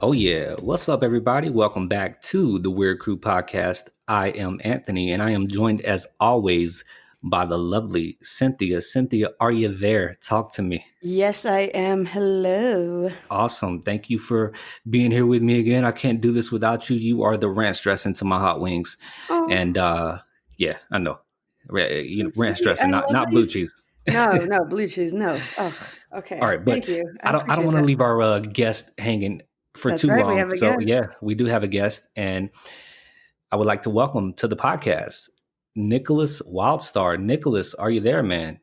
Oh, yeah. What's up, everybody? Welcome back to the Weird Crew podcast. I am Anthony, and I am joined, as always, by the lovely Cynthia. Cynthia, are you there? Talk to me. Yes, I am. Hello. Awesome. Thank you for being here with me again. I can't do this without you. You are the ranch dressing to my hot wings. Oh, And yeah, I know. so Ranch sweet. I dressing, not love not blue these. cheese. No, blue cheese. No. Oh, All okay. right, but Thank you. I I don't appreciate want to that. leave our guest hanging for That's too right. We long. have a So guest. yeah, we do have a guest, and I would like to welcome to the podcast Nickolas Wildstar. Nickolas, are you there, man?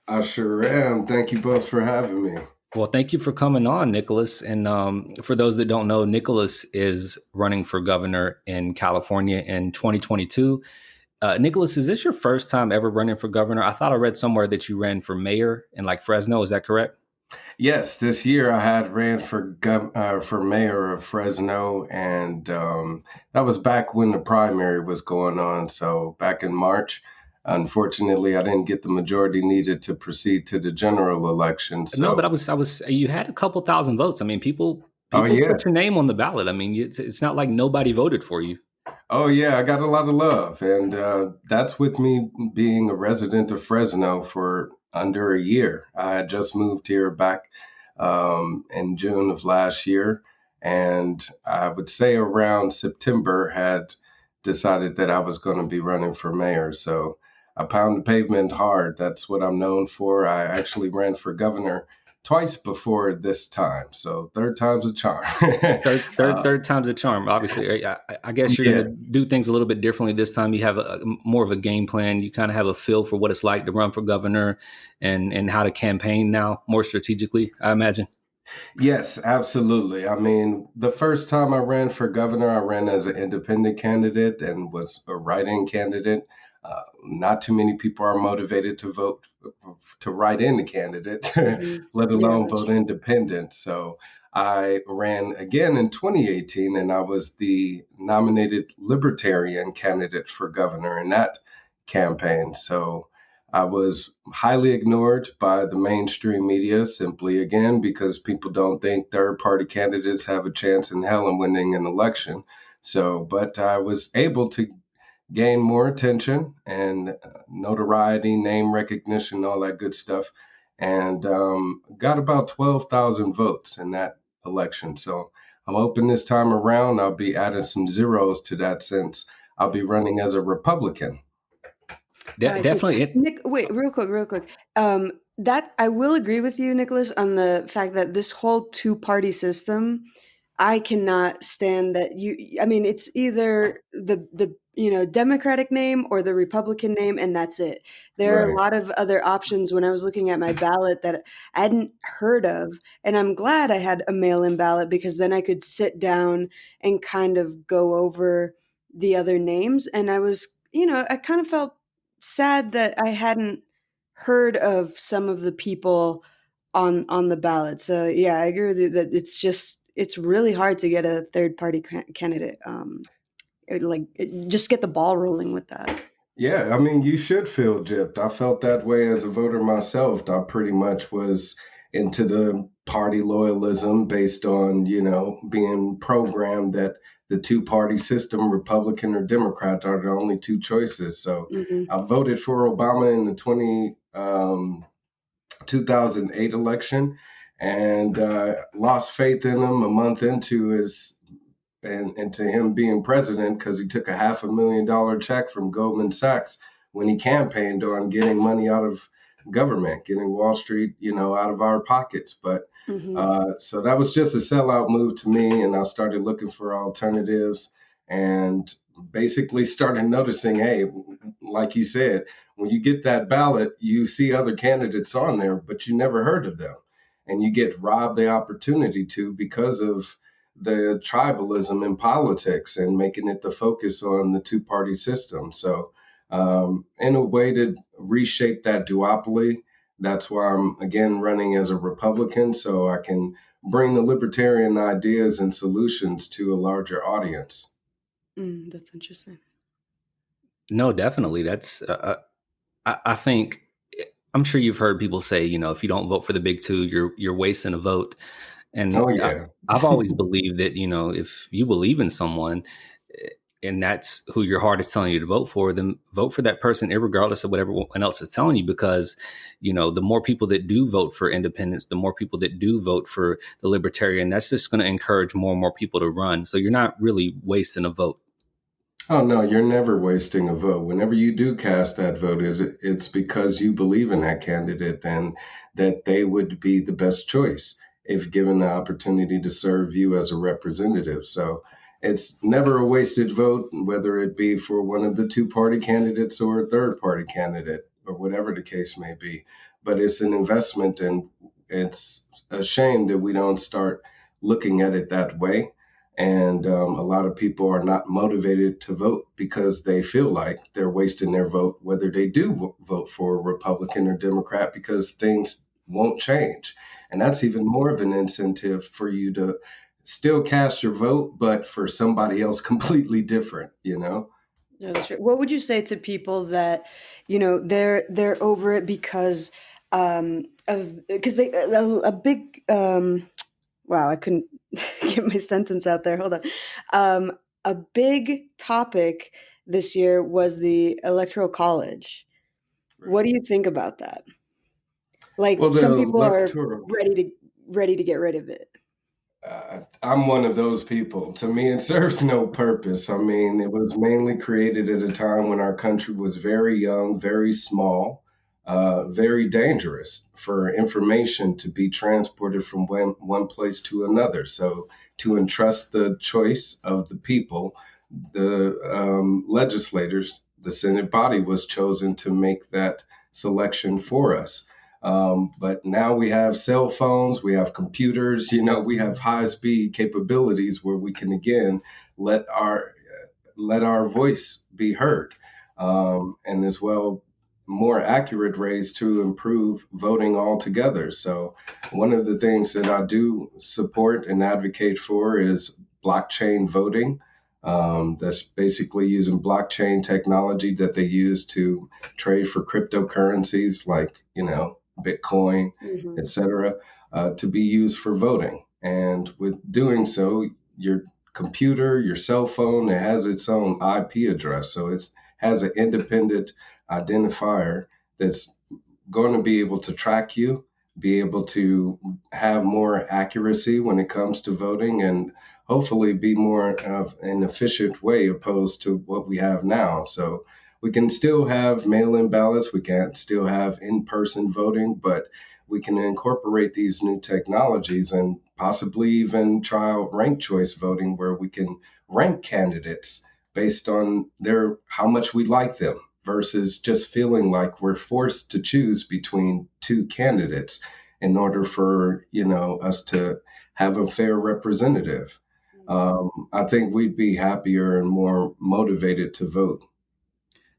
I sure am. Thank you both for having me. Well, thank you for coming on, Nickolas. And for those that don't know, Nickolas is running for governor in California in 2022. Nickolas, is this your first time ever running for governor? I thought I read somewhere that you ran for mayor in like Fresno. Is that correct? Yes, this year I had ran for mayor of Fresno, and that was back when the primary was going on. So back in March, unfortunately, I didn't get the majority needed to proceed to the general election. No, but So, you had a couple thousand votes. I mean, people oh people yeah, put your name on the ballot. I mean, it's not like nobody voted for you. oh yeah, I got a lot of love, and that's with me being a resident of Fresno for under a year. I had just moved here back in June of last year, and I would say around September had decided that I was going to be running for mayor. So I pound the pavement hard. That's what I'm known for. I actually ran for governor twice before this time, so third time's a charm. Third time's a charm. Obviously, I guess you're going to Yes. do things a little bit differently this time. You have more of a game plan. You kind of have a feel for what it's like to run for governor and how to campaign now more strategically, I imagine. Yes, absolutely. I mean, the first time I ran for governor, I ran as an independent candidate and was a write-in candidate. Not too many people are motivated to vote to write in the candidate, let Yeah, alone that's vote true. independent. So I ran again in 2018, and I was the nominated Libertarian candidate for governor in that campaign. So I was highly ignored by the mainstream media simply again because people don't think third party candidates have a chance in hell in winning an election. So, but I was able to gain more attention and notoriety, name recognition, all that good stuff, and got about 12,000 votes in that election. So I'm hoping this time around I'll be adding some zeros to that since I'll be running as a Republican. I see. Definitely. Nick, wait, real quick. That I will agree with you, Nicholas, on the fact that this whole two-party system, I cannot stand that I mean, it's either the Democratic name or the Republican name, and that's it. There are a Right. lot of other options when I was looking at my ballot that I hadn't heard of, and I'm glad I had a mail-in ballot because then I could sit down and kind of go over the other names, and I kind of felt sad that I hadn't heard of some of the people on the ballot. So yeah, I agree with you that it's really hard to get a third party candidate. Just get the ball rolling with that. Yeah, I mean, you should feel gypped. I felt that way as a voter myself. I pretty much was into the party loyalism based on, being programmed that the two party system, Republican or Democrat, are the only two choices. So Hmm. I voted for Obama in the 2008 election and lost faith in him a month into his and to him being president because he took a $500,000 check from Goldman Sachs when he campaigned on getting money out of government, getting Wall Street, out of our pockets. But Hmm. so that was just a sellout move to me, and I started looking for alternatives and basically started noticing, hey, like you said, when you get that ballot, you see other candidates on there, but you never heard of them, and you get robbed the opportunity to because of the tribalism in politics and making it the focus on the two party system. So, in a way to reshape that duopoly, that's why I'm again running as a Republican so I can bring the libertarian ideas and solutions to a larger audience. That's interesting. No, definitely. That's I think I'm sure you've heard people say, if you don't vote for the big two, you're wasting a vote. And Oh yeah. I've always believed that, if you believe in someone, and that's who your heart is telling you to vote for, then vote for that person, regardless of what everyone else is telling you. Because, the more people that do vote for independence, the more people that do vote for the libertarian, that's just going to encourage more and more people to run. So you're not really wasting a vote. Oh no, you're never wasting a vote. Whenever you do cast that vote, it's because you believe in that candidate and that they would be the best choice if given the opportunity to serve you as a representative. So it's never a wasted vote, whether it be for one of the two-party candidates or a third-party candidate or whatever the case may be. But it's an investment, and it's a shame that we don't start looking at it that way. And a lot of people are not motivated to vote because they feel like they're wasting their vote, whether they do vote for a Republican or Democrat, because things won't change. And that's even more of an incentive for you to still cast your vote, but for somebody else completely different, you know? Yeah, that's right. What would you say to people that, they're over it because they a big wow, I couldn't get my sentence out there. Hold on. A big topic this year was the Electoral College. What Right. do you think about that? Like Well, the some people are electoral ready to get rid of it. I'm one of those people. To me, it serves no purpose. I mean, it was mainly created at a time when our country was very young, very small, very dangerous for information to be transported from one place to another. So, to entrust the choice of the people, the legislators, the Senate body was chosen to make that selection for us. But now we have cell phones, we have computers, we have high speed capabilities where we can again let our let our voice be heard, and as well more accurate ways to improve voting altogether. So one of the things that I do support and advocate for is blockchain voting. That's basically using blockchain technology that they use to trade for cryptocurrencies like, Bitcoin, Hmm. etc., to be used for voting. And with doing so, your computer, your cell phone, it has its own IP address. So it has an independent identifier that's going to be able to track you, be able to have more accuracy when it comes to voting, and hopefully be more of an efficient way opposed to what we have now. So we can still have mail-in ballots, we can still have in-person voting, but we can incorporate these new technologies and possibly even try out ranked choice voting where we can rank candidates based on their how much we like them versus just feeling like we're forced to choose between two candidates in order for us to have a fair representative. I think we'd be happier and more motivated to vote.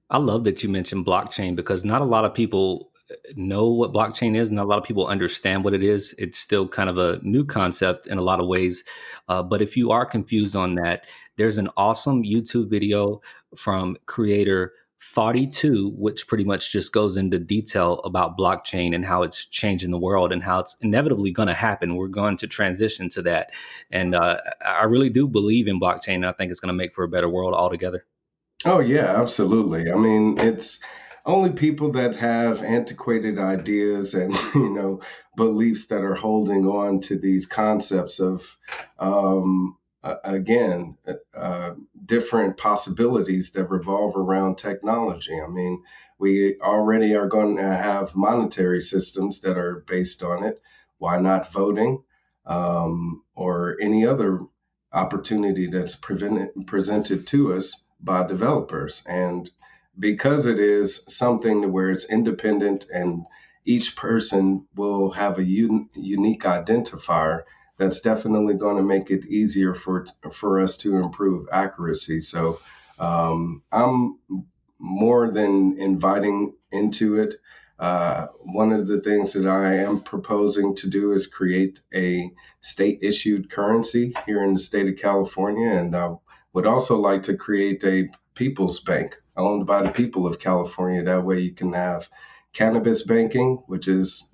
I love that you mentioned blockchain because not a lot of people know what blockchain is. Not a lot of people understand what it is. It's still kind of a new concept in a lot of ways. But if you are confused on that, there's an awesome YouTube video from creator Thoughty2, which pretty much just goes into detail about blockchain and how it's changing the world and how it's inevitably going to happen. We're going to transition to that. And I really do believe in blockchain. And I think it's going to make for a better world altogether. Oh, yeah, absolutely. I mean, it's only people that have antiquated ideas and, beliefs that are holding on to these concepts of, again, different possibilities that revolve around technology. I mean, we already are going to have monetary systems that are based on it. Why not voting, or any other opportunity that's presented to us by developers? And because it is something where it's independent and each person will have a unique identifier, that's definitely going to make it easier for us to improve accuracy. So I'm more than inviting into it. One of the things that I am proposing to do is create a state issued currency here in the state of California. And I would also like to create a people's bank owned by the people of California. That way you can have cannabis banking, which is,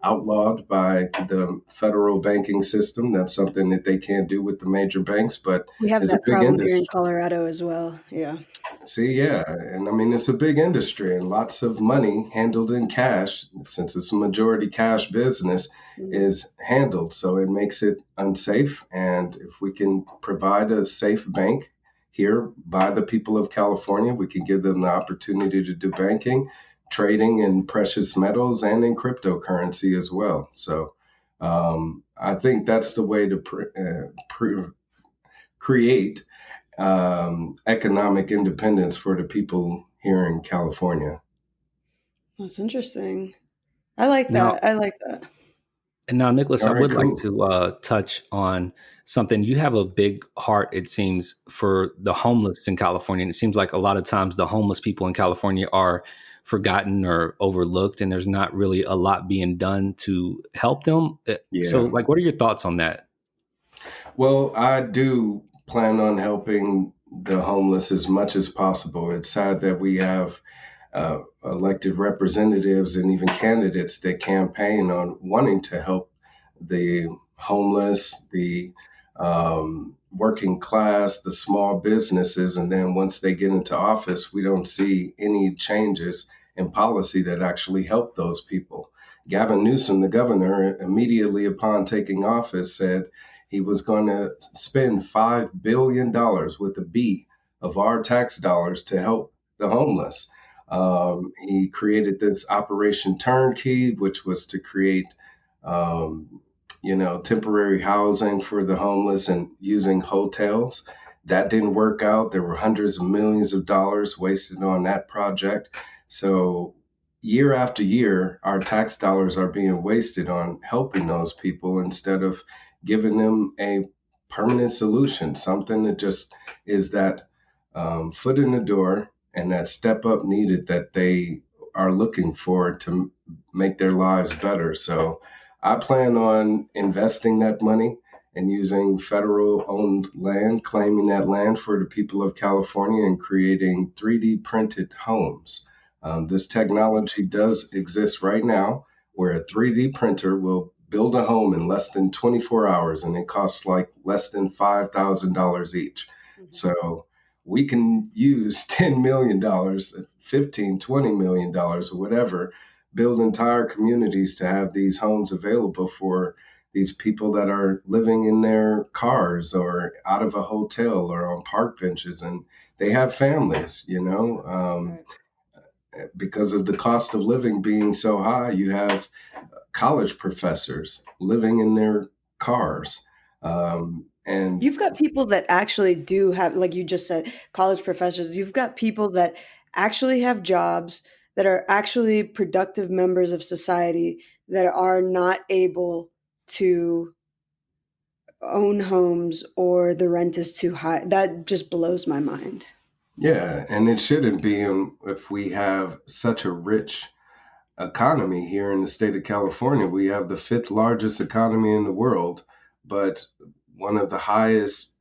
outlawed by the federal banking system. That's something that they can't do with the major banks, but We have it's a that big problem here in industry. Colorado as well. Yeah. See, yeah, and I mean it's a big industry and lots of money handled in cash since it's a majority cash business Mm. is handled. So it makes it unsafe. And if we can provide a safe bank here by the people of California, we can give them the opportunity to do banking, trading in precious metals and in cryptocurrency as well. So I think that's the way to create economic independence for the people here in California. That's interesting. I like Now, that. I like that. and now, Nicholas, All I right, would like cool. to touch on something. You have a big heart, it seems, for the homeless in California. And it seems like a lot of times the homeless people in California are forgotten or overlooked, and there's not really a lot being done to help them. So, Yeah. like, what are your thoughts on that? Well, I do plan on helping the homeless as much as possible. It's sad that we have elected representatives and even candidates that campaign on wanting to help the homeless, the working class, the small businesses. And then once they get into office, we don't see any changes in policy that actually help those people. Gavin Newsom, the governor, immediately upon taking office said he was going to spend $5 billion with a B of our tax dollars to help the homeless. He created this Operation Turnkey, which was to create, um, temporary housing for the homeless and using hotels. That didn't work out. There were hundreds of millions of dollars wasted on that project. So, year after year, our tax dollars are being wasted on helping those people instead of giving them a permanent solution, something that just is that foot in the door and that step up needed that they are looking for to make their lives better. So I plan on investing that money and using federal owned land, claiming that land for the people of California and creating 3D printed homes. This technology does exist right now where a 3D printer will build a home in less than 24 hours and it costs like less than $5,000 each. Mhm. So we can use $10 million, dollars, 15, $20 million, dollars, or whatever, build entire communities to have these homes available for these people that are living in their cars or out of a hotel or on park benches. And they have families, Right. because of the cost of living being so high, you have college professors living in their cars. And You've got people that actually do have, like you just said, college professors. You've got people that actually have jobs, that are actually productive members of society, that are not able to own homes or the rent is too high. That just blows my mind. yeah, and it shouldn't be if we have such a rich economy here in the state of California. We have the fifth largest economy in the world, but one of the highest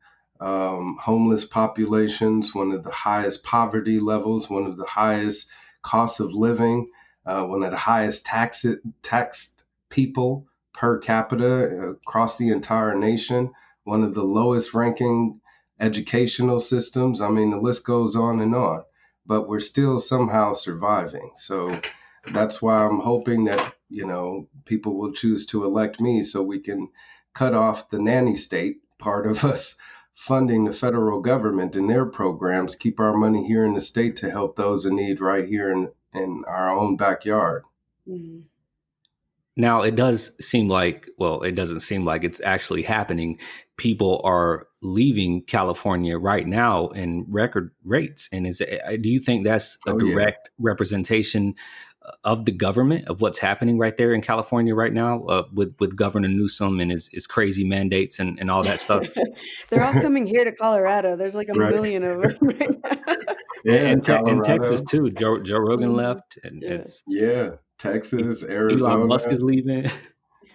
homeless populations, one of the highest poverty levels, one of the highest costs of living, one of the highest taxed people per capita across the entire nation, one of the lowest ranking educational systems. I mean, the list goes on and on, but we're still somehow surviving. So that's why I'm hoping that, people will choose to elect me so we can cut off the nanny state part of us funding the federal government and their programs, keep our money here in the state to help those in need right here in our own backyard. Mhm. Now, it does seem like, well, it doesn't seem like it's actually happening. People are leaving California right now in record rates. And do you think that's a Oh, yeah. direct representation of the government, of what's happening right there in California right now, with Governor Newsom and his crazy mandates and all that stuff? They're all coming here to Colorado. There's like a Right. million of them right now. Yeah, And Texas Colorado. too. Joe Rogan Mhm. left, and Yeah. it's Yeah, Texas, Elon Musk Arizona. is leaving.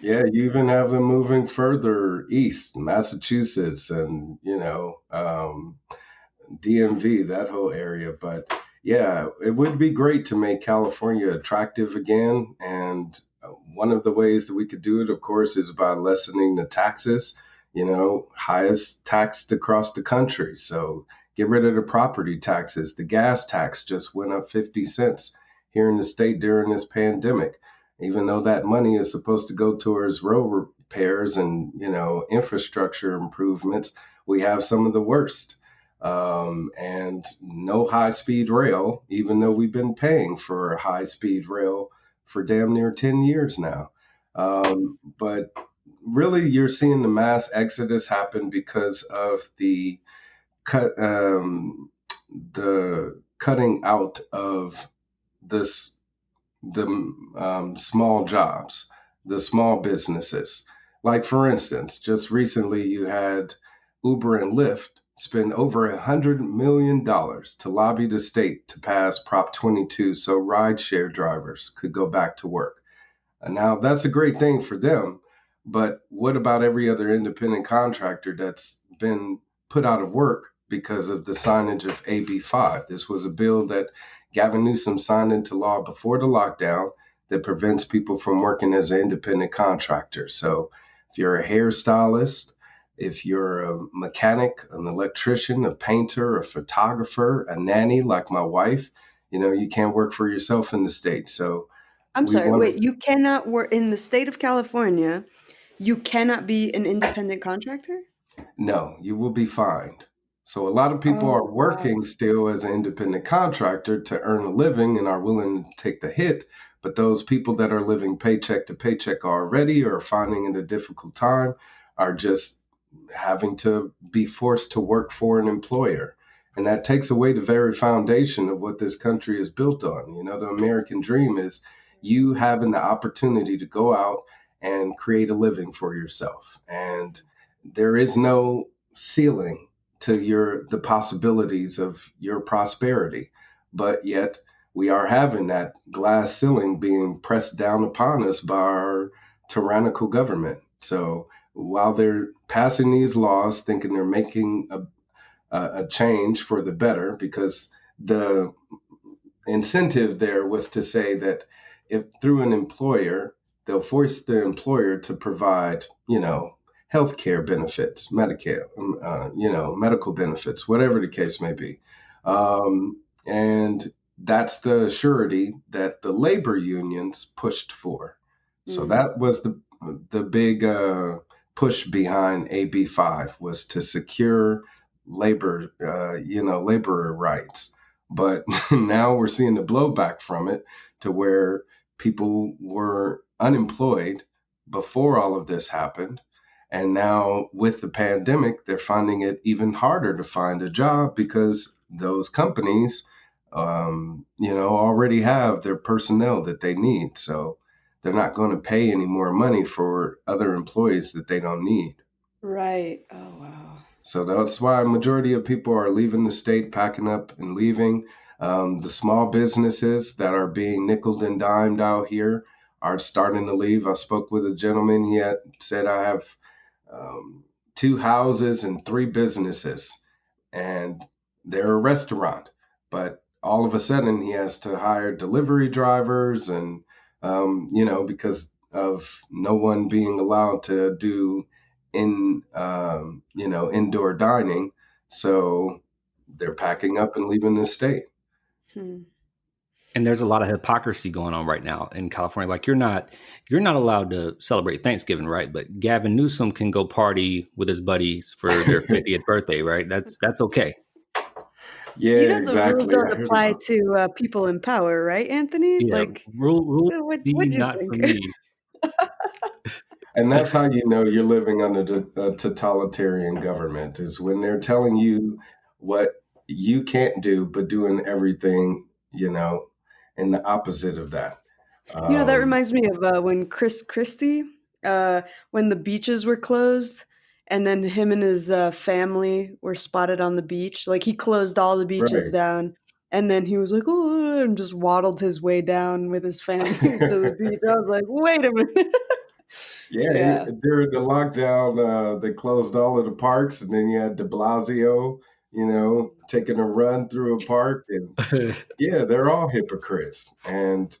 Yeah, you even have them moving further east, Massachusetts, and DMV, that whole area. But yeah, it would be great to make California attractive again and One of the ways that we could do it, of course, is by lessening the taxes, highest taxed across the country. So get rid of the property taxes. The gas tax just went up 50 cents here in the state during this pandemic, even though that money is supposed to go towards road repairs and, infrastructure improvements. We have some of the worst. And no high speed rail, even though we've been paying for high speed rail for damn near 10 years now. But really, you're seeing the mass exodus happen because of the cutting out of this the small jobs, the small businesses. Like, for instance, just recently you had Uber and Lyft spend over $100 million to lobby the state to pass Prop 22 so rideshare drivers could go back to work. And now that's a great thing for them, but what about every other independent contractor that's been put out of work because of the signage of AB5? This was a bill that Gavin Newsom signed into law before the lockdown that prevents people from working as an independent contractor. So if you're a hairstylist, if you're a mechanic, an electrician, a painter, a photographer, a nanny like my wife, you can't work for yourself in the state. So I'm we sorry, want wait, to, you cannot work in the state of California, you cannot be an independent contractor? no, you will be fined. So a lot of people are Oh, wow. working still as an independent contractor to earn a living and are willing to take the hit. But those people that are living paycheck to paycheck already or finding it a difficult time are just having to be forced to work for an employer. And that takes away the very foundation of what this country is built on. The American dream is you having the opportunity to go out and create a living for yourself. And there is no ceiling to the possibilities of your prosperity. But yet we are having that glass ceiling being pressed down upon us by our tyrannical government. So while they're passing these laws, thinking they're making a change for the better, because the incentive there was to say that if through an employer, they'll force the employer to provide, healthcare benefits, Medicare, medical benefits, whatever the case may be. And that's the surety that the labor unions pushed for. So that was the big push behind AB5 was to secure labor, laborer rights. But now we're seeing the blowback from it to where people were unemployed before all of this happened. And now with the pandemic, they're finding it even harder to find a job because those companies, already have their personnel that they need. So they're not going to pay any more money for other employees that they don't need. Right. Oh, wow. So that's why a majority of people are leaving the state, packing up and leaving. The small businesses that are being nickeled and dimed out here are starting to leave. I spoke with a gentleman. He had said, I have 2 houses and 3 businesses, and they're a restaurant. But all of a sudden, he has to hire delivery drivers and, because of no one being allowed to do indoor dining. So they're packing up and leaving the state. Hmm. And there's a lot of hypocrisy going on right now in California. Like you're not allowed to celebrate Thanksgiving, right? But Gavin Newsom can go party with his buddies for their 50th birthday, right? That's okay. Yeah, The rules exactly. don't I heard apply about. to people in power, right, Anthony? Yeah, Like, rule what'd D, you not for think? me. And that's how you know you're living under a totalitarian government is when they're telling you what you can't do, but doing everything, in the opposite of that. That Um, reminds me of when Chris Christie, when the beaches were closed, and then him and his family were spotted on the beach. Like he closed all the beaches right. down, and then he was like, "Oh," and just waddled his way down with his family to the beach. I was like, "Wait a minute." Yeah, Yeah. during the lockdown, they closed all of the parks, and then you had De Blasio, taking a run through a park, and yeah, they're all hypocrites, and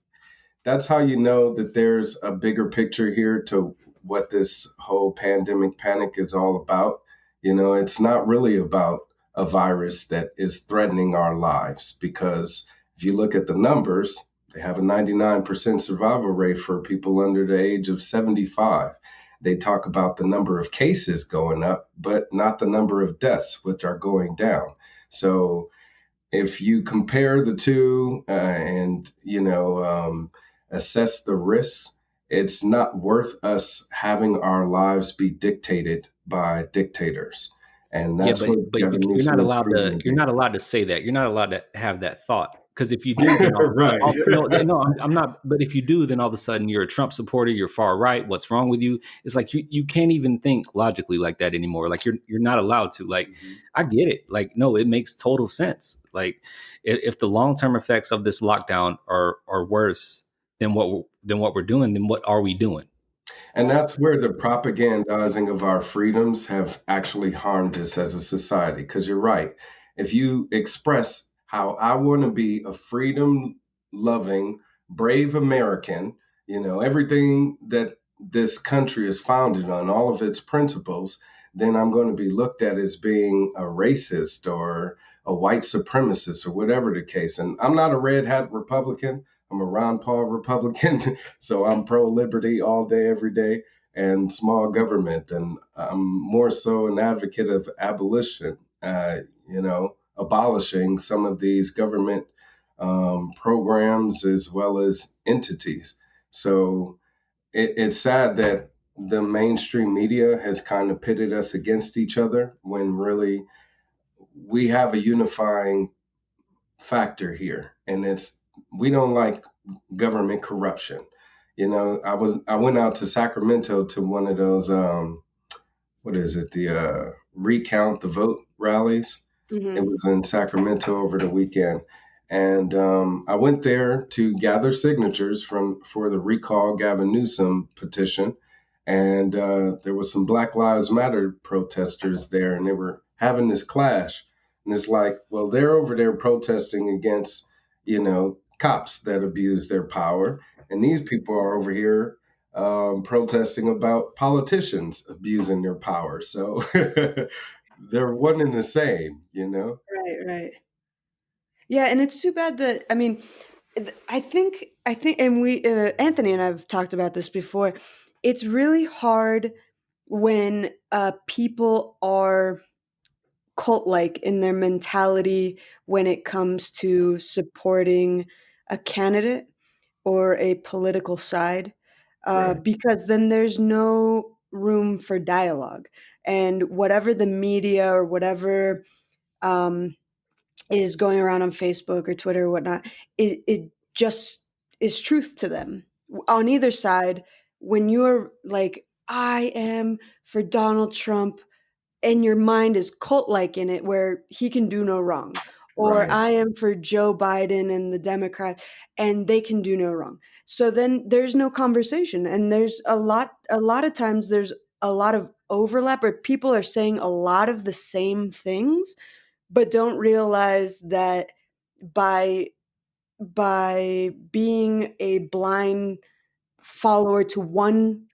that's how you know that there's a bigger picture here to what this whole pandemic panic is all about. It's not really about a virus that is threatening our lives, because if you look at the numbers, they have a 99% survival rate for people under the age of 75. They talk about the number of cases going up, but not the number of deaths, which are going down. So if you compare the two, and assess the risks, it's not worth us having our lives be dictated by dictators, and Yeah, that's what but Gavin you're not Newsom is allowed to proving you're here. not allowed to say that. You're not allowed to have that thought, because if you do, then all of a sudden, Right. no, I'm not. But if you do, then all of a sudden you're a Trump supporter. You're far right. What's wrong with you? It's like you can't even think logically like that anymore. Like you're not allowed to. Like Mhm. I get it. Like no, it makes total sense. Like if the long term effects of this lockdown are worse than what we're doing, then what are we doing? And that's where the propagandizing of our freedoms have actually harmed us as a society. Because you're right. If you express how I want to be a freedom loving, brave American, everything that this country is founded on, all of its principles, then I'm going to be looked at as being a racist or a white supremacist or whatever the case. And I'm not a red hat Republican. I'm a Ron Paul Republican. So I'm pro liberty all day, every day, and small government. And I'm more so an advocate of abolition, abolishing some of these government programs as well as entities. So it's sad that the mainstream media has kind of pitted us against each other when really we have a unifying factor here, and it's we don't like government corruption. I went out to Sacramento to one of those what is it, the recount the vote rallies. It Hmm. was in Sacramento over the weekend, and I went there to gather signatures for the recall Gavin Newsom petition, and there was some Black Lives Matter protesters there, and they were having this clash. And it's like, well, they're over there protesting against, cops that abuse their power, and these people are over here protesting about politicians abusing their power. So they're one and the same. Right, right. Yeah, and it's too bad that I mean, I think, and we Anthony and I've talked about this before. It's really hard when people are cult-like in their mentality when it comes to supporting a candidate or a political side, Right, because then there's no room for dialogue, and whatever the media or whatever um, is going around on Facebook or Twitter or whatnot, it just is truth to them. On either side, when you're like, I am for Donald Trump, and your mind is cult like in it where he can do no wrong. Or right, I am for Joe Biden and the Democrats and they can do no wrong. So then there's no conversation. And there's a lot of times there's a lot of overlap where people are saying a lot of the same things, but don't realize that by being a blind follower to one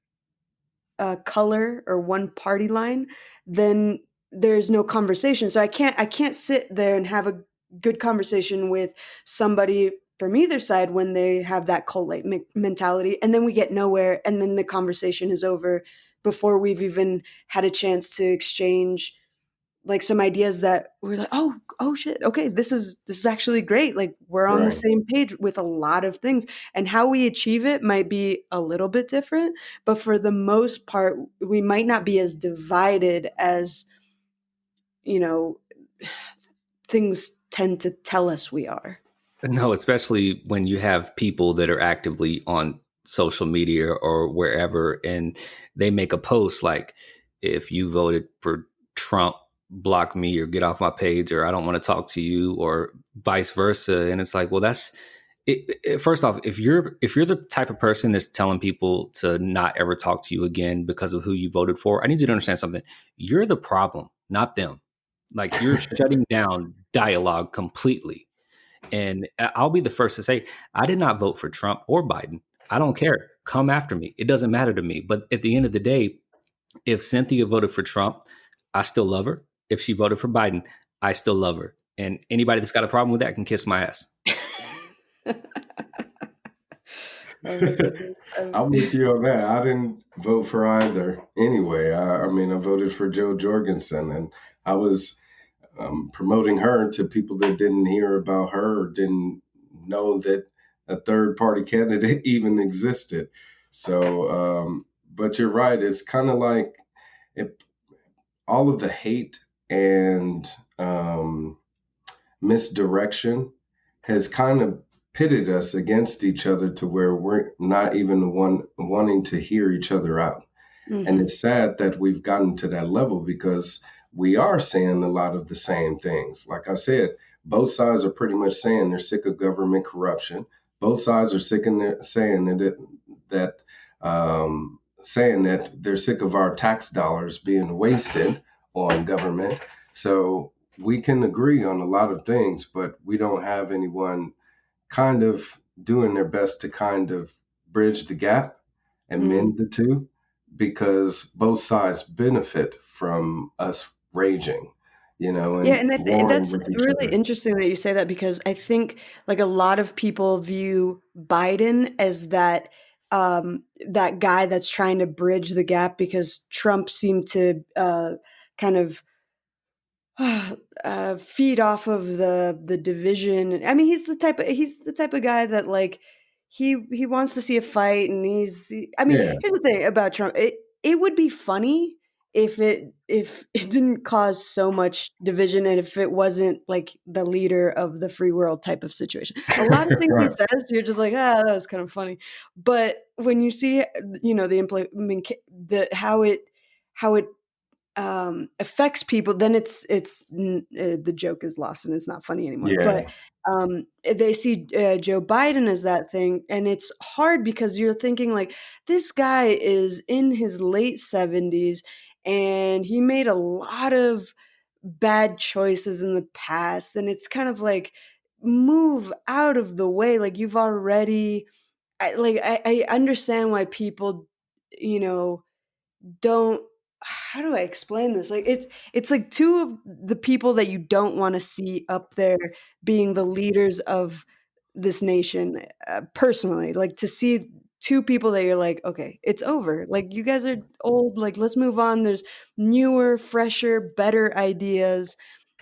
color or one party line, then there's no conversation. So I can't sit there and have a good conversation with somebody from either side when they have that cult like mentality, and then we get nowhere, and then the conversation is over before we've even had a chance to exchange like some ideas that we're like, oh shit, okay, this is actually great, like we're on the right. same page with a lot of things, and how we achieve it might be a little bit different, but for the most part we might not be as divided as you know things tend to tell us we are. No, especially when you have people that are actively on social media or wherever, and they make a post like, if you voted for Trump, block me or get off my page, or I don't want to talk to you, or vice versa. And it's like, well, that's first off, if you're the type of person that's telling people to not ever talk to you again because of who you voted for, I need you to understand something. You're the problem, not them. Like you're shutting down dialogue completely. And I'll be the first to say, I did not vote for Trump or Biden. I don't care. Come after me. It doesn't matter to me. But at the end of the day, if Cynthia voted for Trump, I still love her. If she voted for Biden, I still love her. And anybody that's got a problem with that can kiss my ass. Oh my goodness. I'm with you on that. I didn't vote for either anyway. I mean, I voted for Joe Jorgensen, and I was promoting her to people that didn't hear about her or didn't know that a third party candidate even existed. So, but you're right. It's kind of like it, all of the hate and misdirection has kind of pitted us against each other to where we're not even wanting to hear each other out. Mm-hmm. And it's sad that we've gotten to that level because we are saying a lot of the same things. Like I said, both sides are pretty much saying they're sick of government corruption. Both sides are sick of saying that they're sick of our tax dollars being wasted on government. So we can agree on a lot of things, but we don't have anyone kind of doing their best to kind of bridge the gap and mend the two, because both sides benefit from us raging, Yeah, and and warring that's with each really other. interesting that you say that, because I think like a lot of people view Biden as that guy that's trying to bridge the gap, because Trump seemed to kind of feed off of the division. I mean, he's the type of guy that like he wants to see a fight, and I mean, Yeah, here's the thing about Trump. It would be funny if it didn't cause so much division, and if it wasn't like the leader of the free world type of situation. A lot of things he right. says, you're just like, that was kind of funny. But when you see, the implement, how it affects people, then the joke is lost and it's not funny anymore. But Yeah. they see Joe Biden as that thing, and it's hard because you're thinking like, this guy is in his late 70s, and he made a lot of bad choices in the past, and it's kind of like, move out of the way. Like, you've already, I understand why people, you know don't, how do I explain this? Like, it's like two of the people that you don't want to see up there being the leaders of this nation, personally. Like, to see two people that you're like, okay, it's over. Like, you guys are old. Like, let's move on. There's newer, fresher, better ideas,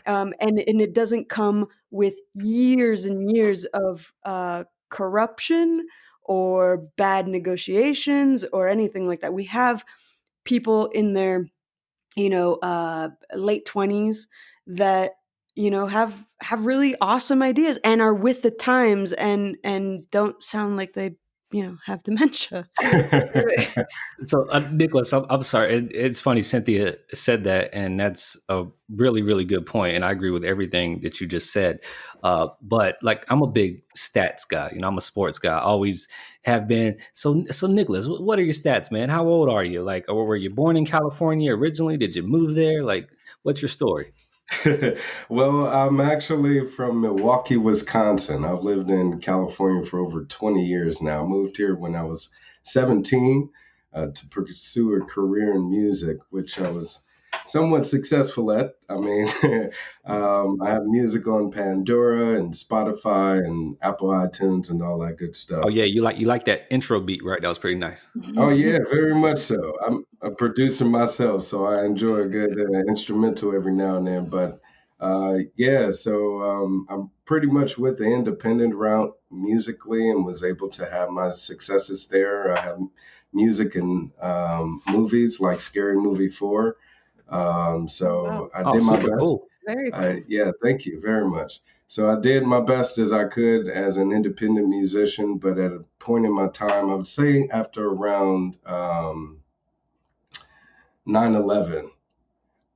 and it doesn't come with years and years of corruption or bad negotiations or anything like that. We have people in their late 20s that have really awesome ideas and are with the times, and don't sound like they have dementia. So, Nicholas, I'm sorry. It's funny. Cynthia said that, and that's a really, really good point. And I agree with everything that you just said. But like, I'm a big stats guy. I'm a sports guy. Always have been. So Nicholas, what are your stats, man? How old are you? Like, or were you born in California originally? Did you move there? Like, what's your story? Well, I'm actually from Milwaukee, Wisconsin. I've lived in California for over 20 years now. I moved here when I was 17 to pursue a career in music, which I was somewhat successful at. I mean, I have music on Pandora and Spotify and Apple iTunes and all that good Oh stuff. yeah, you like that intro beat, right? That was pretty nice. Oh yeah, very much so. I'm a producer myself, so I enjoy a good instrumental every now and then. But yeah, so I'm pretty much with the independent route musically, and was able to have my successes there. I have music in movies like Scary Movie 4. Oh, wow. So I Oh, did my super best. cool. Very cool. Yeah, thank you very much. So I did my best as I could as an independent musician, but at a point in my time, I would say after around 9/11,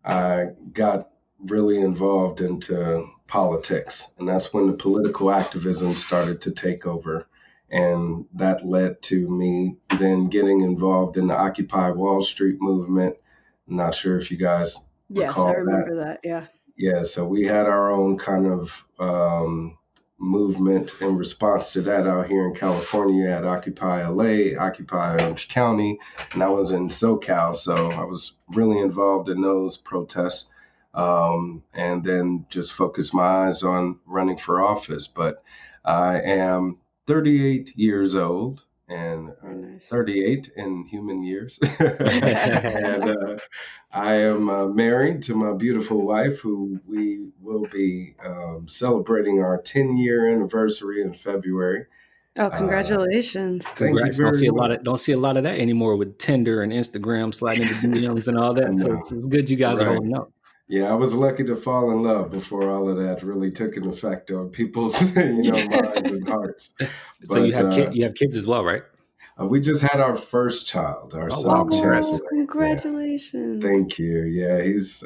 I got really involved into politics, and that's when the political activism started to take over. And that led to me then getting involved in the Occupy Wall Street movement. I'm not sure if you guys Yes, I recall that. remember that. Yeah. Yeah, so we had our own kind of movement in response to that out here in California at Occupy LA, Occupy Orange County, and I was in SoCal, so I was really involved in those protests, and then just focused my eyes on running for office. But I am 38 years old and Very nice. 38 in human years. And I am married to my beautiful wife, who we will be celebrating our 10-year anniversary in February. Oh, congratulations. Thank you Congrats. very much. Don't see a lot of that anymore with Tinder and Instagram sliding into DMs and all I that. So know, it's good you guys are right? holding up. Yeah, I was lucky to fall in love before all of that really took an effect on people's, minds and hearts. So But you have kids as well, right? we just had our first child, our Oh wow, son congrats. Oh, Chandler. Yeah. congratulations. Thank you. Yeah, he's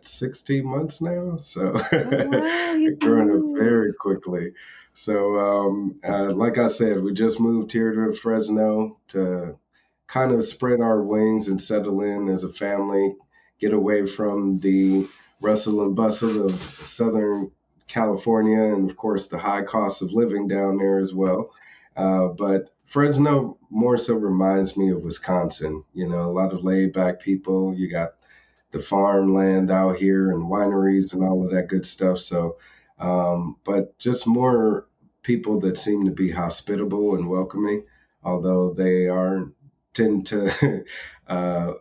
16 months now, so Oh, wow, he's growing up new. very quickly. So, like I said, we just moved here to Fresno to kind of spread our wings and settle in as a family, get away from the rustle and bustle of Southern California, and of course the high cost of living down there as well. But Fresno more so reminds me of Wisconsin. A lot of laid back people. You got the farmland out here and wineries and all of that good stuff. So, but just more people that seem to be hospitable and welcoming, although they are tend to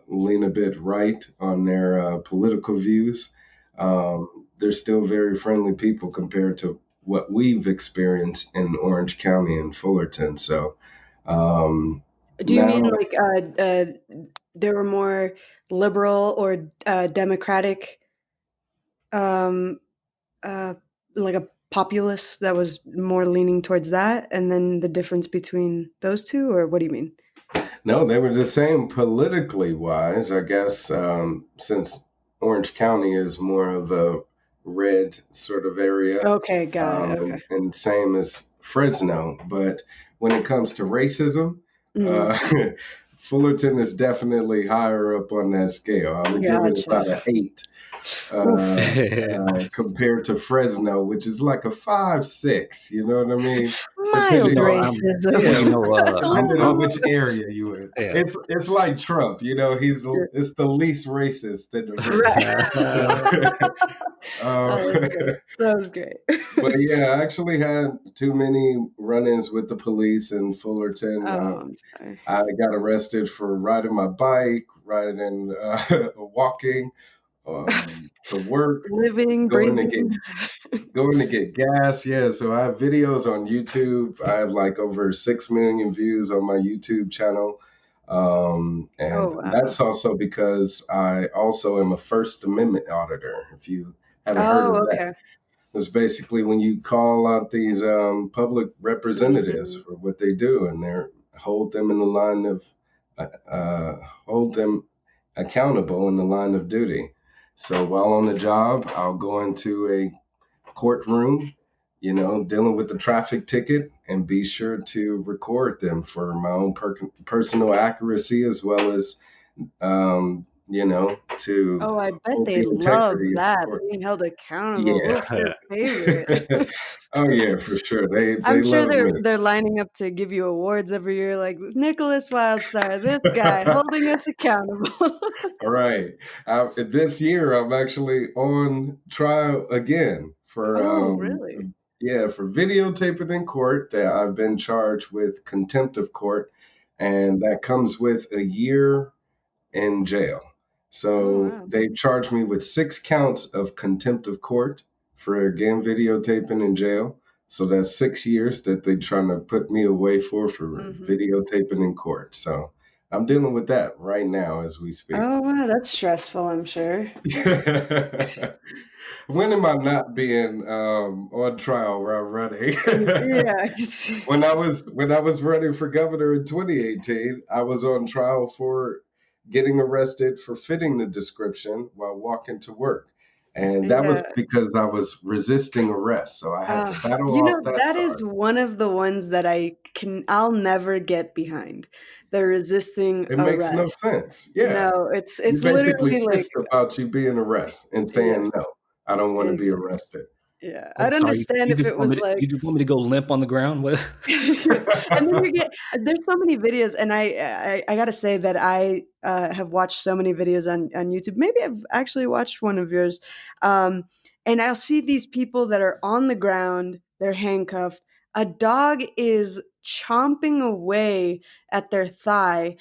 lean a bit right on their political views. They're still very friendly people compared to what we've experienced in Orange County and Fullerton. So Do you mean now, like there were more liberal or democratic, um, uh, like a populace that was more leaning towards that, and then the difference between those two, or what do you mean? no, they were the same politically wise, I guess, since Orange County is more of a red sort of area, Okay, got it. Okay. and same as Fresno. But when it comes to racism, Mm, uh, Fullerton is definitely higher up on that scale. I would give it gotcha. about an 8 Oof. compared to Fresno, which is like a 5, 6. You know what I mean? Mild Depending on racism. well, yeah, A depending little. on which area you in. yeah. It's like Trump. It's the least racist in the group. Right. um, Oh, that's great. That was great. but yeah, I actually had too many run-ins with the police in Fullerton. Oh, I'm sorry. I got arrested for riding my bike, riding, walking to work, Living, going to get breathing. going to get gas. Yeah, so I have videos on YouTube. I have like over 6 million views on my YouTube channel. Oh, And wow. that's also because I also am a First Amendment auditor. If you haven't heard Oh, of that, okay. it's basically when you call out these public representatives Mhm. for what they do, and they hold them in the line of hold them accountable in the line of duty. So while on the job, I'll go into a courtroom, dealing with the traffic ticket, and be sure to record them for my own personal accuracy, as well as, to Oh, I bet hold they the love integrity of the that, court. being held accountable. Yeah. Oof, their favorite. Oh yeah, for sure. They I'm sure love me. they're lining up to give you awards every year, like Nickolas Wildstar, this guy holding us accountable. All right. This year, I'm actually on trial again for Oh, really? for videotaping in court. That I've been charged with contempt of court, and that comes with a year in jail. Oh, So wow. they charged me with 6 counts of contempt of court for again videotaping in jail. So that's 6 years that they're trying to put me away for Mhm. videotaping in court. So I'm dealing with that right now as we speak. Oh, wow, that's stressful, I'm sure. When am I not being on trial while running? Yeah, I can see. When I was running for governor in 2018, I was on trial for getting arrested for fitting the description while walking to work. And that was Yeah. because I was resisting arrest. So I had to battle You off know, that that is charge. one of the ones that I'll never get behind, the resisting It makes no arrest. sense. Yeah. No, You're it's basically literally like pissed about you being arrested and yeah, saying, no, I don't want to be exactly. arrested. Yeah, Oh, I'd sorry. understand if it was like You just want me to go limp on the ground? What? and then you get there's so many videos, and I gotta say that I have watched so many videos on YouTube. Maybe I've actually watched one of yours, um, and I'll see these people that are on the ground, they're handcuffed. A dog is chomping away at their thigh,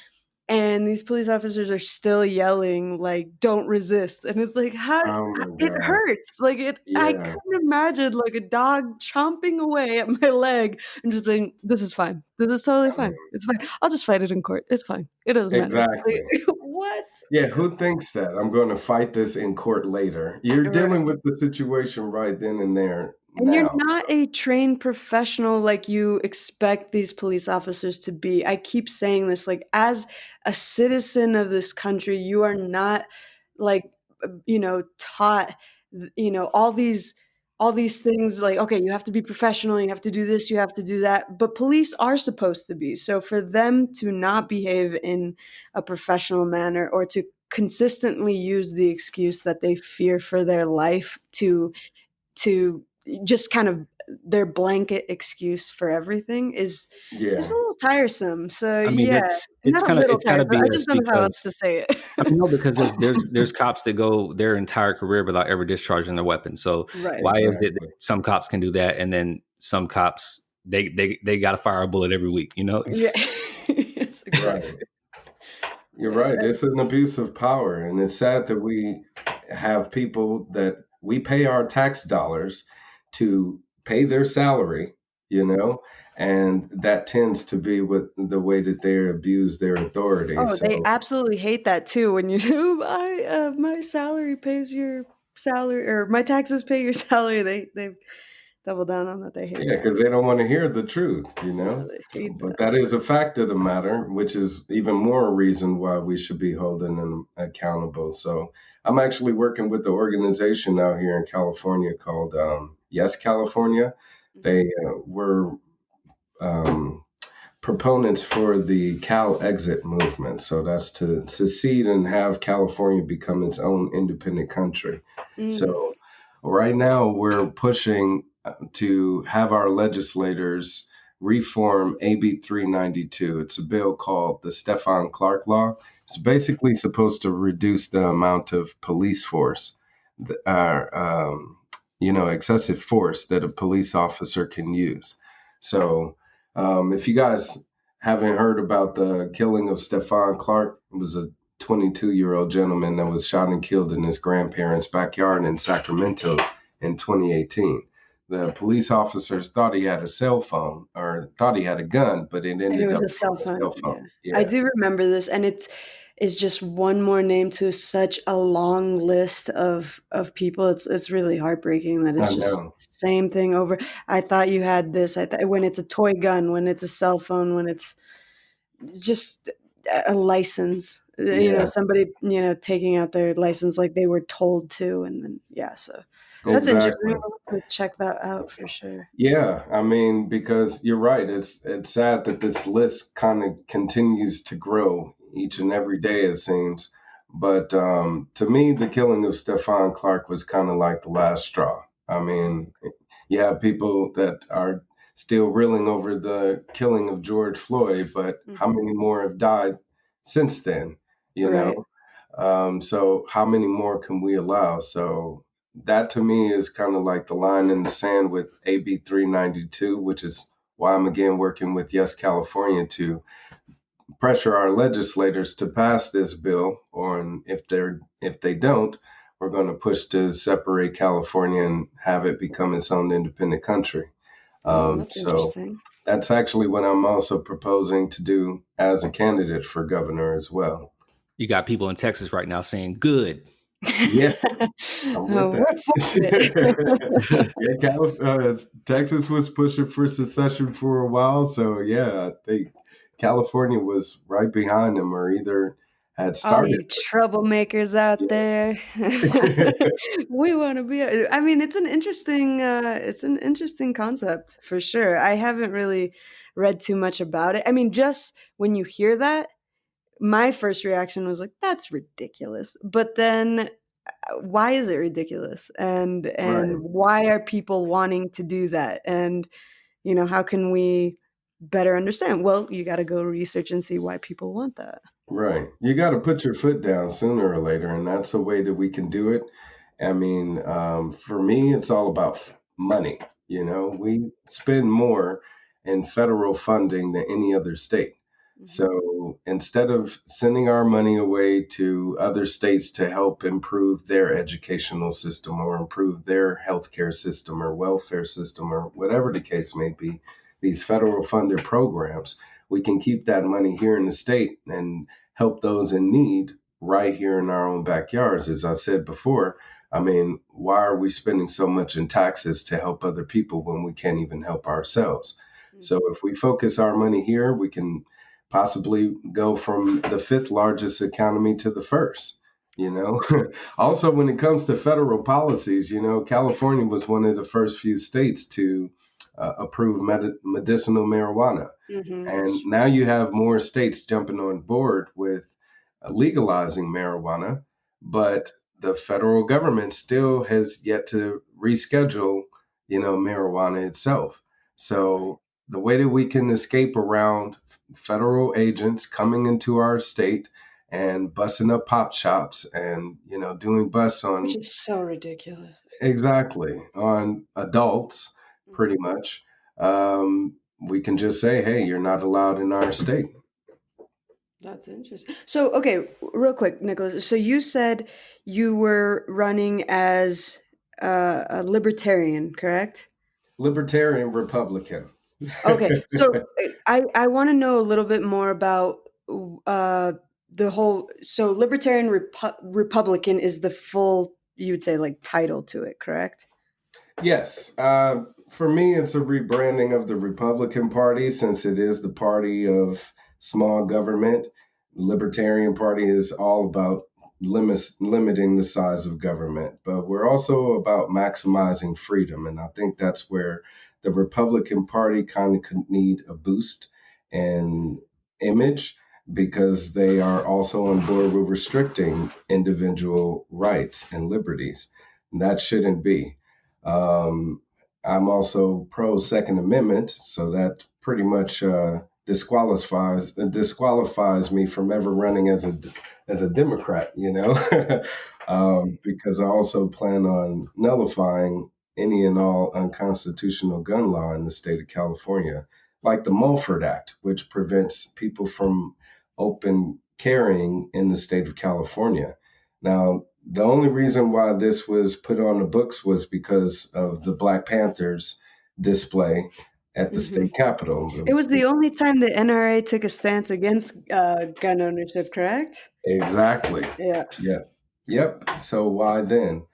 and these police officers are still yelling like "Don't resist," and it's like how Oh my it God. hurts. Like it, I Yeah. couldn't imagine like a dog chomping away at my leg and just being, "This is fine. This is totally I fine. mean, It's fine. I'll just fight it in court. It's fine. It doesn't matter." Like, exactly. what? Yeah, who thinks that? I'm going to fight this in court later. You're Right. dealing with the situation right then and there And you're now. not a trained professional like you expect these police officers to be. I keep saying this, like, as a citizen of this country, you are not like, taught, all these things like, okay, you have to be professional, you have to do this, you have to do that. But police are supposed to be. So for them to not behave in a professional manner or to consistently use the excuse that they fear for their life to just kind of their blanket excuse for everything is a Yeah. little tiresome. So I mean, yeah, not a little it's kind of tiresome. I BS just don't know how else because to say I it. mean, no, because there's cops that go their entire career without ever discharging their weapon. So Right. why is it that Exactly. some cops can do that and then some cops they got to fire a bullet every week? You know, Yeah. it's Yes, Right. exactly. You're Yeah. right. It's an abuse of power. And it's sad that we have people that we pay our tax dollars to pay their salary, you know, and that tends to be what the way that they abuse their authority. Oh, they So, absolutely hate that too when you say, "Oh, my salary pays your salary," or "My taxes pay your salary." They double down on that. They hate yeah, that. because they don't want to hear the truth, you No, know. they hate But that. that is a fact of the matter, which is even more a reason why we should be holding them accountable. So I'm actually working with the organization out here in California called Yes California. Mhm. They were um, proponents for the Cal Exit movement. So that's to secede and have California become its own independent country. Mm. So right now we're pushing to have our legislators reform AB 392. It's a bill called the Stephon Clark Law. It's basically supposed to reduce the amount of police force, uh, um, excessive force that a police officer can use. So if you guys haven't heard about the killing of Stephon Clark, it was a 22-year-old gentleman that was shot and killed in his grandparents' backyard in Sacramento in 2018. The police officers thought he had a cell phone or thought he had a gun, but it And it ended was up a cell being a phone, cell yeah. phone. I Yeah, do remember this, and it's just one more name to such a long list of people. It's really heartbreaking that I it's just know. same thing over. I thought you had this. I thought when it's a toy gun, when it's a cell phone, when it's just a license, Yeah, somebody, taking out their license like they were told to, and then yeah, so that's interesting. exactly. I'll have to check that out for sure. Yeah, I mean, because you're right. It's sad that this list kind of continues to grow each and every day, it seems. But to me, the killing of Stephon Clark was kind of like the last straw. I mean, you have people that are still reeling over the killing of George Floyd, but how Mhm. many more have died since then? You Right. know, so how many more can we allow? So that to me is kind of like the line in the sand with AB 392, which is why I'm again working with Yes California to pressure our legislators to pass this bill. Or if they don't, we're going to push to separate California and have it become its own independent country. Oh, that's So interesting. that's actually what I'm also proposing to do as a candidate for governor as well. you got people in Texas right now saying good. Yes, I'm with We're for that. it. Yeah, Texas was pushing for secession for a while, so yeah, I think California was right behind them, or either had All started. you troublemakers out Yes. there. We wanna be I mean, it's an interesting concept for sure. I haven't really read too much about it. I mean, just when you hear that, my first reaction was like, "That's ridiculous." But then why is it ridiculous, and Right. why are people wanting to do that, and how can we better understand? Well, you got to go research and see why people want that. Right. You got to put your foot down sooner or later, and that's a way that we can do it. I mean, for me, it's all about money. We spend more in federal funding than any other state. Hmm. So instead of sending our money away to other states to help improve their educational system or improve their healthcare system or welfare system or whatever the case may be, these federal funded programs, we can keep that money here in the state and help those in need right here in our own backyards. As I said before, I mean, why are we spending so much in taxes to help other people when we can't even help ourselves? So Hmm. if we focus our money here, we can possibly go from the fifth largest economy to the first. You know, also when it comes to federal policies, California was one of the first few states to approve medicinal marijuana. Hmm. That's And true. now you have more states jumping on board with legalizing marijuana, but the federal government still has yet to reschedule, marijuana itself. Right. So the way that we can escape around federal agents coming into our state and busting up pop shops and, doing busts Which on is so ridiculous. exactly on adults, pretty Hmm. much. We can just say, hey, you're not allowed in our state. That's interesting. So, okay, real quick, Nicholas. So you said you were running as a libertarian, correct? Libertarian Republican. Okay, so I want to know a little bit more about uh, the whole. So libertarian Republican is the full, you would say, like title to it, correct? Yes. For me, it's a rebranding of the Republican Party since it is the party of small government. Libertarian Party is all about limiting the size of government, but we're also about maximizing freedom. And I think that's where the Republican Party kind of could need a boost in image because they are also on board with restricting individual rights and liberties. And that shouldn't be. Um, I'm also pro Second Amendment, so that pretty much disqualifies me from ever running as a Democrat. I see. Because I also plan on nullifying any and all unconstitutional gun law in the state of California, like the Mulford Act, which prevents people from open carrying in the state of California. Now, the only reason why this was put on the books was because of the Black Panthers display at the Hmm. state capitol. It was the only time the NRA took a stance against gun ownership, correct? Exactly. Yeah. Yeah. Yep. So why then?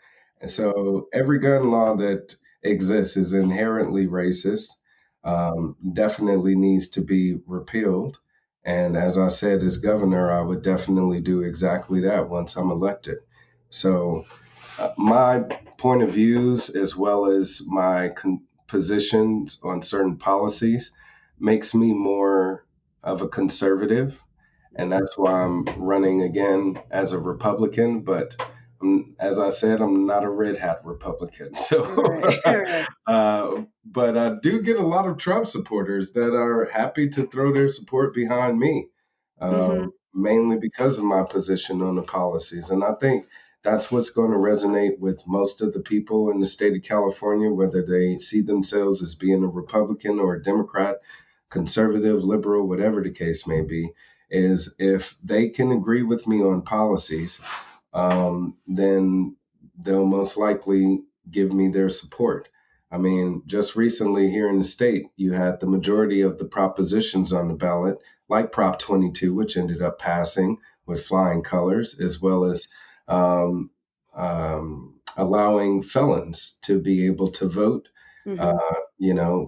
And so every gun law that exists is inherently racist, definitely needs to be repealed. And as I said, as governor, I would definitely do exactly that once I'm elected. So my point of views, as well as my positions on certain policies, makes me more of a conservative, and that's why I'm running again as a Republican. But as I said, I'm not a red hat Republican. So, Right. Right. but I do get a lot of Trump supporters that are happy to throw their support behind me, Hmm. mainly because of my position on the policies. And I think that's what's going to resonate with most of the people in the state of California, whether they see themselves as being a Republican or a Democrat, conservative, liberal, whatever the case may be, is if they can agree with me on policies, then they'll most likely give me their support. I mean, just recently here in the state, you had the majority of the propositions on the ballot, like Prop 22, which ended up passing with flying colors, as well as um, allowing felons to be able to vote. Hmm.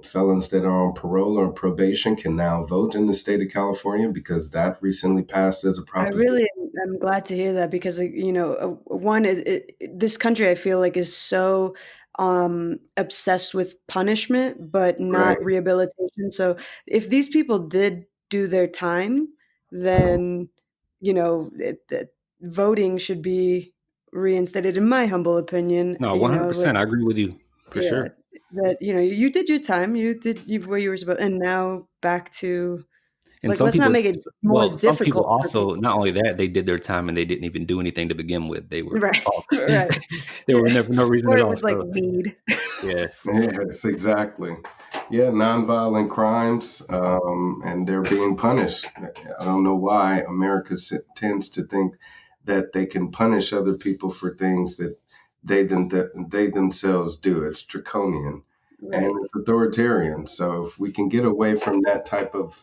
Felons that are on parole or probation can now vote in the state of California because that recently passed as a I proposition. really am glad to hear that because, one is this country I feel like is so obsessed with punishment, but Right. not rehabilitation. So if these people did do their time, then voting should be reinstated, in my humble opinion. No, You know, like 100%. I agree with you for yeah, sure. that you did your time, where you were supposed, and now back to And like let's not make it more some people difficult for also, people. not only that, they did their time and they didn't even do anything to begin with. They were Right, false. right, They yeah, were never no reason or at it all. was like So weed. yes, Yes, exactly. Yeah, nonviolent crimes, and they're being punished. I don't know why America tends to think that they can punish other people for things that they themselves do. It's draconian and Right, it's authoritarian. So if we can get away from that type of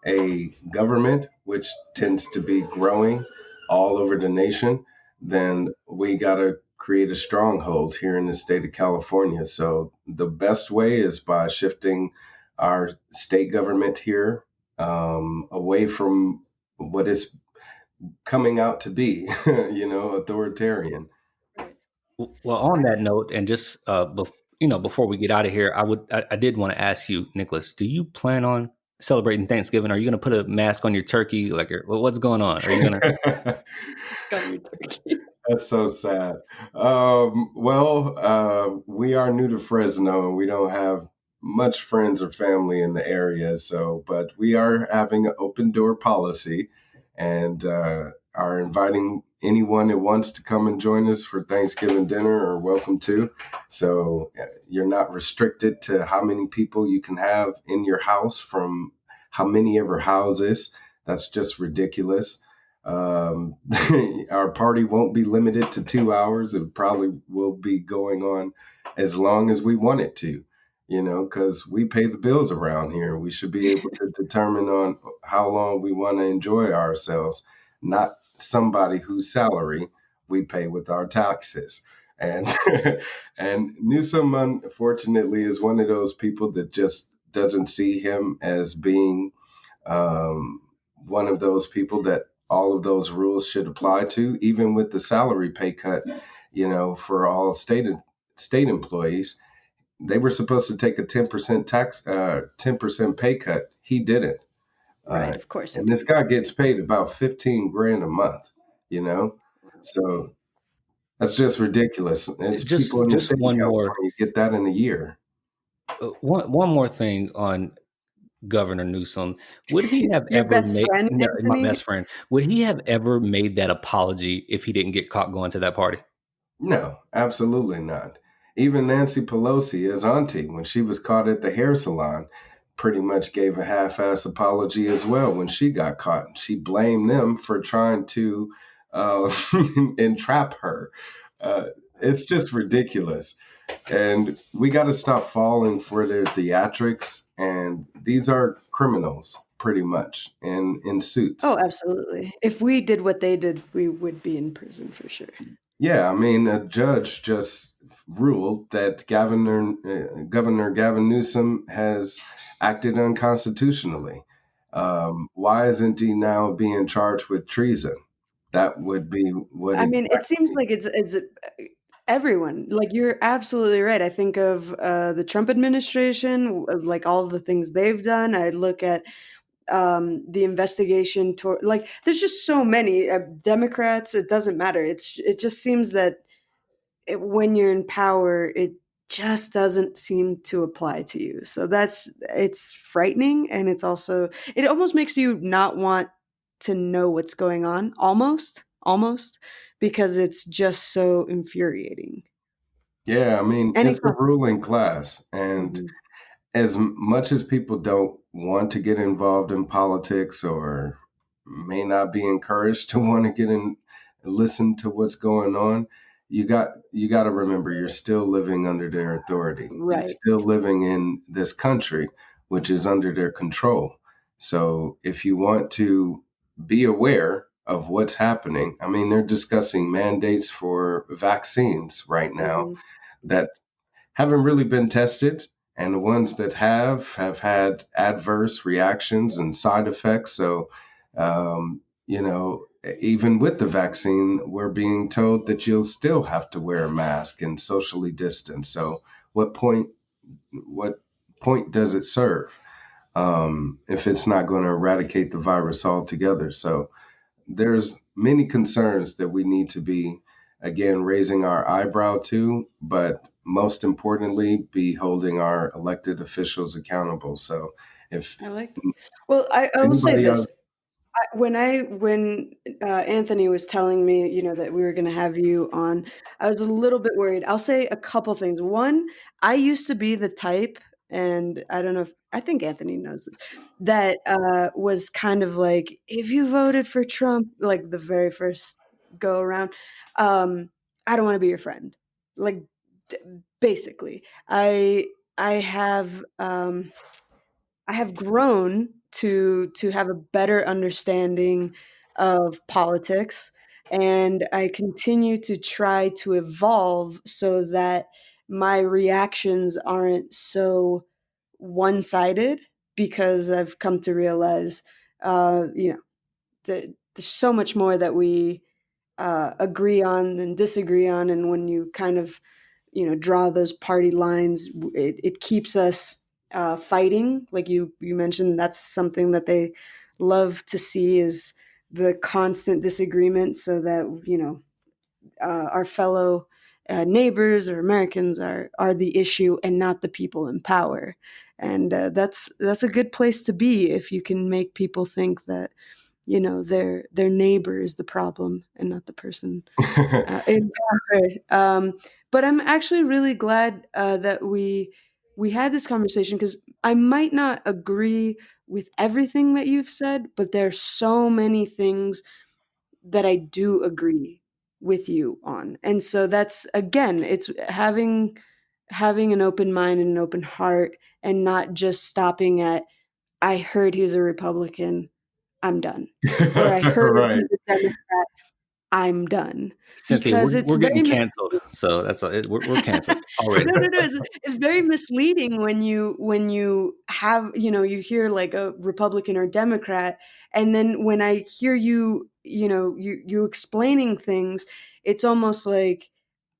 a government, which tends to be growing all over the nation, then we got to create a stronghold here in the state of California. So the best way is by shifting our state government here away from what it's coming out to be, authoritarian. right. well, on I, that note, and just before we get out of here, I did want to ask you, Nicholas, do you plan on celebrating Thanksgiving? Are you going to put a mask on your turkey? Like, what's going on? Are you going to? got your turkey. That's so sad. We are new to Fresno and we don't have much friends or family in the area. So, but we are having an open door policy and are inviting anyone that wants to come and join us for Thanksgiving dinner or welcome to. So, you're not restricted to how many people you can have in your house from how many ever houses. That's just ridiculous. Um, our party won't be limited to 2 hours. It probably will be going on as long as we want it to, because we pay the bills around here. We should be able to determine on how long we want to enjoy ourselves, not somebody whose salary we pay with our taxes. And and Newsom, unfortunately, is one of those people that just doesn't see him as being um, one of those people that all of those rules should apply to, even with the salary pay cut, for all state employees. They were supposed to take a 10% 10% pay cut. He didn't. Right, of course it And this didn't. guy gets paid about 15 grand a month, you know? So that's just ridiculous. It's people in the Just state of one more California get that in a year. one more thing on Governor Newsom. Would he have Your ever best made friend, no, my Anthony? best friend? Would he have ever made that apology if he didn't get caught going to that party? No, absolutely not. Even Nancy Pelosi, his auntie, when she was caught at the hair salon, pretty much gave a half ass apology as well when she got caught. She blamed them for trying to uh, entrap her. Uh, it's just ridiculous. And we got to stop falling for their theatrics. And these are criminals, pretty much, in Oh, suits. absolutely. If we did what they did, we would be in prison for sure. Yeah, I mean, a judge just ruled that Governor Gavin Newsom has acted unconstitutionally. Why isn't he now being charged with treason? That would be what I mean, it seems exactly. like it's everyone. Like you're absolutely right. I think of the Trump administration, like all the things they've done. I look at the investigation toward like there's just so many Democrats. It doesn't matter. It just seems that when you're in power, it just doesn't seem to apply to you. So it's frightening, and it almost makes you not want to know what's going on, almost, because it's just so infuriating. Yeah, I mean, And it it's the costs. ruling class, and Mhm. as much as people don't want to get involved in politics or may not be encouraged to want to get in listen to what's going on, you got to remember you're still living under their authority. You're Right. still living in this country which is under their control. So if you want to be aware of what's happening, I mean, they're discussing mandates for vaccines right now Mhm. that haven't really been tested, and the ones that have had adverse reactions and side effects. So, even with the vaccine, we're being told that you'll still have to wear a mask and socially distance. So, what point? What point does it serve if it's not going to eradicate the virus altogether? So, there's many concerns that we need to be again, raising our eyebrow to, but most importantly, be holding our elected officials accountable. So if I like that. Well, I will say anybody this. else, When Anthony was telling me, that we were going to have you on, I was a little bit worried. I'll say a couple things. One, I used to be the type, and I don't know if I think Anthony knows this, that was kind of like, if you voted for Trump, like the very first go around, um, I don't want to be your friend. Like, d- basically, I have. I have grown to have a better understanding of politics, and I continue to try to evolve so that my reactions aren't so one-sided, because I've come to realize, that there's so much more that we agree on than disagree on, and when you kind of draw those party lines, it keeps us fighting. Like you mentioned, that's something that they love to see, is the constant disagreement, so that our fellow neighbors or Americans are the issue and not the people in power. And that's a good place to be, if you can make people think that their neighbor is the problem and not the person in power. But I'm actually really glad that we had this conversation, because I might not agree with everything that you've said, but there are so many things that I do agree with you on. And so that's, again, it's having an open mind and an open heart, and not just stopping at, I heard he's a Republican, I'm done. Or I heard right? he's a Democrat, I'm done. Cynthia, Because it's we're getting very canceled, misleading. so we're canceled already. No. It's very misleading when you have, you hear like a Republican or Democrat, and then when I hear you explaining things, it's almost like,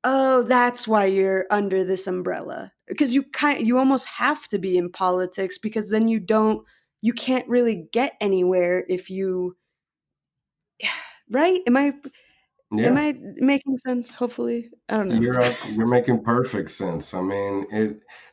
oh, that's why you're under this umbrella. Because you almost have to be in politics, because then you can't really get anywhere if you right? Am Yeah. I making sense? Hopefully. I don't know. You're making perfect sense. I mean,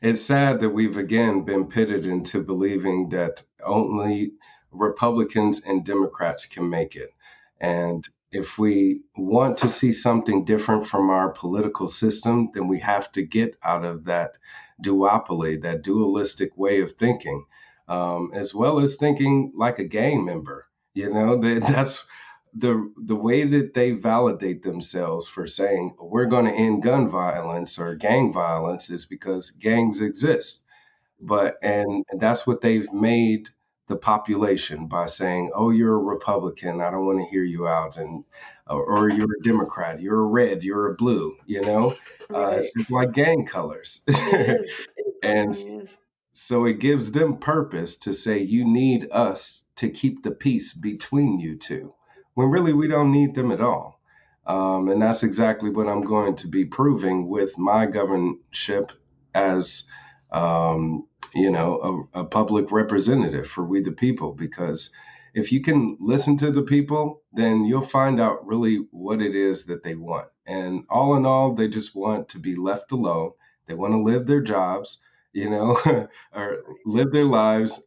it's sad that we've again been pitted into believing that only Republicans and Democrats can make it. And if we want to see something different from our political system, then we have to get out of that duopoly, that dualistic way of thinking, as well as thinking like a gang member. That's the way that they validate themselves for saying we're going to end gun violence or gang violence is because gangs exist. And that's what they've made the population by saying, oh, you're a Republican, I don't want to hear you out, and or you're a Democrat, you're a red, you're a blue. It's Right. just like gang colors. It is. It And definitely is. so it gives them purpose to say, you need us to keep the peace between you two, when really we don't need them at all. And that's exactly what I'm going to be proving with my governorship as, a public representative for we the people. Because if you can listen to the people, then you'll find out really what it is that they want. And all in all, they just want to be left alone. They want to live their jobs, or live their lives,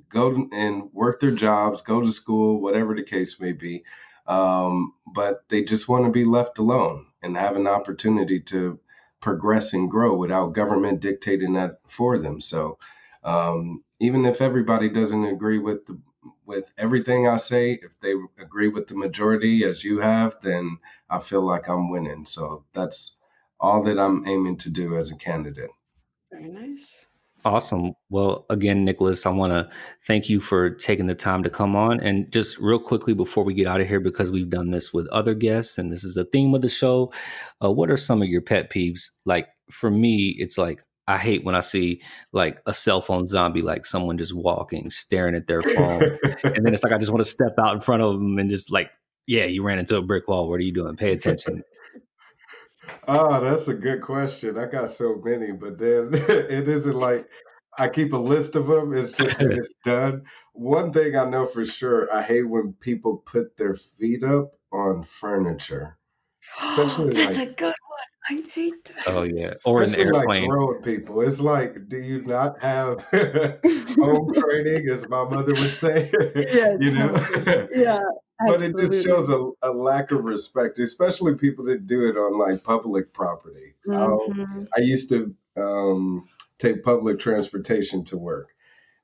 go and work their jobs, go to school, whatever the case may be. But they just want to be left alone and have an opportunity to progress and grow without government dictating that for them. So even if everybody doesn't agree with everything I say, if they agree with the majority as you have, then I feel like I'm winning. So that's all that I'm aiming to do as a candidate. Very nice. Awesome. Well, again, Nicholas, I want to thank you for taking the time to come on. And just real quickly before we get out of here, because we've done this with other guests and this is a theme of the show, what are some of your pet peeves? Like for me, it's like I hate when I see like a cell phone zombie, like someone just walking, staring at their phone. And then it's like I just want to step out in front of them and just like, yeah, you ran into a brick wall. What are you doing? Pay attention. Oh, that's a good question. I got so many, but then it isn't like I keep a list of them. It's just when it's done. One thing I know for sure, I hate when people put their feet up on furniture. especially That's like a good one. I hate Oh that. yeah, or in the especially like airplane. grown people. It's like, do you not have home training, as my mother would say? Yes, you home training. know? Yeah, But it just absolutely. shows a lack of respect, especially people that do it on like public property. Mhm. I used to take public transportation to work,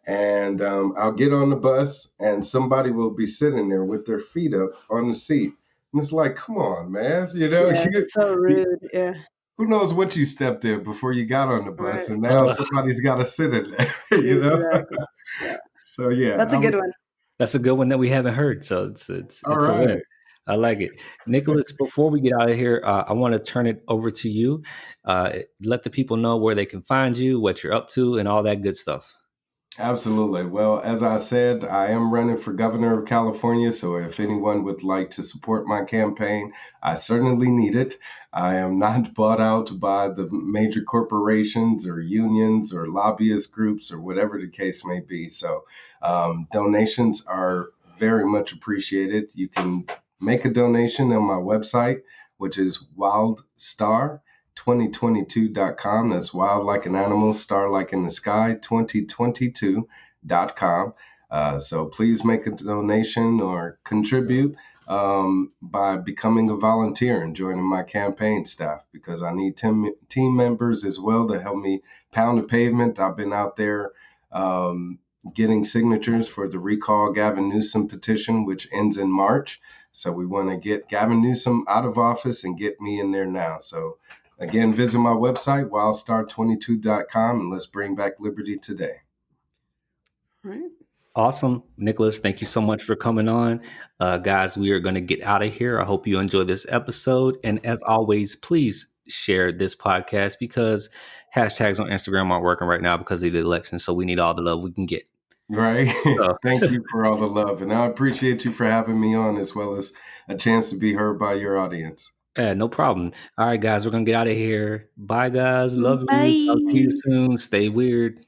and I'll get on the bus, and somebody will be sitting there with their feet up on the seat, and it's like, come on, man, Yeah, so rude. Yeah, who knows what you stepped in before you got on the bus, right. and now Uh, somebody's got to sit in there, Exactly. Yeah, So yeah, that's a good one. that's a good one that we haven't heard, so all it's a win. right. I like it. Nicholas, before we get out of here, I want to turn it over to you. Let the people know where they can find you, what you're up to, and all that good stuff. Absolutely. Well, as I said, I am running for governor of California. So if anyone would like to support my campaign, I certainly need it. I am not bought out by the major corporations or unions or lobbyist groups or whatever the case may be. So donations are very much appreciated. You can make a donation on my website, which is wildstar2022.com. That's wild like an animal, star like in the sky, 2022.com. So please make a donation or contribute by becoming a volunteer and joining my campaign staff, because I need team members as well to help me pound the pavement. I've been out there getting signatures for the Recall Gavin Newsom petition, which ends in March. So we want to get Gavin Newsom out of office and get me in there now. So again, visit my website, wildstar22.com, and let's bring back liberty today. Right. Awesome. Nicholas, thank you so much for coming on. Guys, we are going to get out of here. I hope you enjoyed this episode. And as always, please share this podcast, because hashtags on Instagram aren't working right now because of the election. So we need all the love we can get. Right. So, Thank you for all the love. And I appreciate you for having me on, as well as a chance to be heard by your audience. yeah, no problem. All right, guys, we're going to get out of here. Bye, guys. Love you. Talk to you Bye. soon. Stay weird.